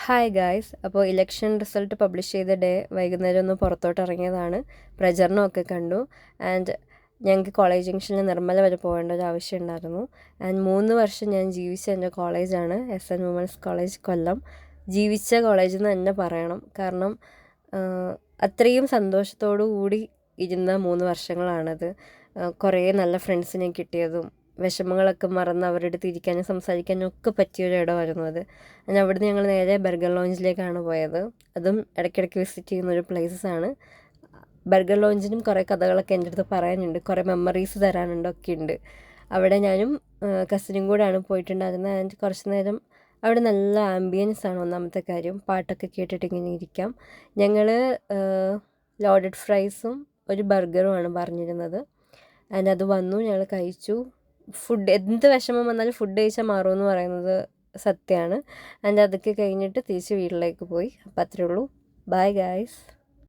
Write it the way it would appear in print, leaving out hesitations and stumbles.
Hi guys. അപ്പോൾ election result publish ചെയ്ത day വൈകുന്നേരം ഒന്ന് പുറത്തോട്ട് ഇറങ്ങിയതാണ്. പ്രചരണമൊക്കെ കണ്ടു. ആൻഡ് ഞങ്ങൾക്ക് കോളേജ് ജംഗ്ഷനിൽ നിർമ്മല വരെ പോകേണ്ട ഒരു ആവശ്യം ഉണ്ടായിരുന്നു. ആൻഡ് 3 വർഷം ഞാൻ ജീവിച്ച എൻ്റെ കോളേജാണ് SN വുമൻസ് കോളേജ് കൊല്ലം. ജീവിച്ച കോളേജ് എന്ന് തന്നെ പറയണം. കാരണം അത്രയും സന്തോഷത്തോടു കൂടി ഇരുന്ന 3 വർഷങ്ങളാണത്. കുറേ നല്ല ഫ്രണ്ട്സിനെ കിട്ടിയതും വിഷമങ്ങളൊക്കെ മറന്ന് അവരുടെ അടുത്ത് ഇരിക്കാനും സംസാരിക്കാനും ഒക്കെ പറ്റിയൊരു ഇടമായിരുന്നു അത്. അങ്ങനെ അവിടുന്ന് ഞങ്ങൾ നേരെ ബർഗർ ലോഞ്ചിലേക്കാണ് പോയത്. അതും ഇടയ്ക്കിടയ്ക്ക് വിസിറ്റ് ചെയ്യുന്ന ഒരു പ്ലേസസാണ്. ബർഗർ ലോഞ്ചിനും കുറേ കഥകളൊക്കെ എൻ്റെ അടുത്ത് പറയാനുണ്ട്, കുറേ മെമ്മറീസ് തരാനുണ്ട്, ഒക്കെ ഉണ്ട്. അവിടെ ഞാനും കസിനും കൂടെയാണ് പോയിട്ടുണ്ടായിരുന്നത്. ആൻഡ് കുറച്ച് നേരം അവിടെ നല്ല ആംബിയൻസ് ആണ് ഒന്നാമത്തെ കാര്യം. പാട്ടൊക്കെ കേട്ടിട്ട് ഇങ്ങനെ ഇരിക്കാം. ഞങ്ങൾ ലോഡഡ് ഫ്രൈസും ഒരു ബർഗറുമാണ് പറഞ്ഞിരുന്നത്. ആൻഡ് അത് വന്നു, ഞങ്ങൾ കഴിച്ചു. ഫുഡ് എന്ത് വിഷമം വന്നാലും ഫുഡ് കഴിച്ചാൽ മാറുമെന്ന് പറയുന്നത് സത്യമാണ്. ആൻഡ് അതൊക്കെ കഴിഞ്ഞിട്ട് തിരിച്ച് വീട്ടിലേക്ക് പോയി. അപ്പോൾ അത്രേ ഉള്ളൂ. Bye guys.